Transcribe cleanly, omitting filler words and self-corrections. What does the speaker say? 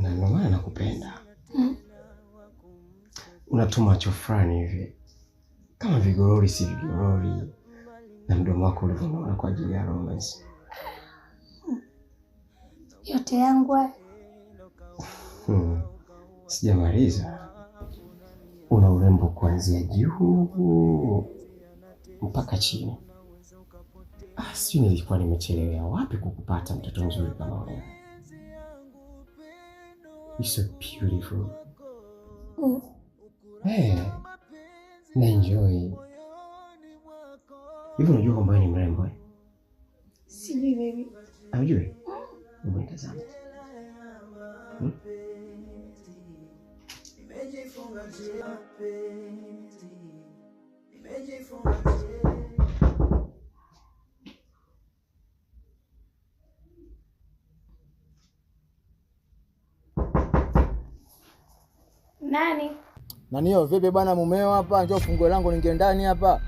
Na ndio maana nakupenda. Unatuma macho fulani hivi kama vigorori si vigorori, na mdomo wako ulivyoona kwa ajili ya romance. Yote yangu. Sijamaliza. Una urembo kuanzia juu mpaka chini. Sio nilikuwa nimechelewea wapi kukupata mtoto mzuri kama wewe. You're so beautiful. Na enjoy. Hivi unajua kwamba ni mrembo? Sijui baby. Unajui? Hebu nitazame. Nani? Nanio vipi bwana mumeo hapa? Njoo fungue lango ninge ndani hapa.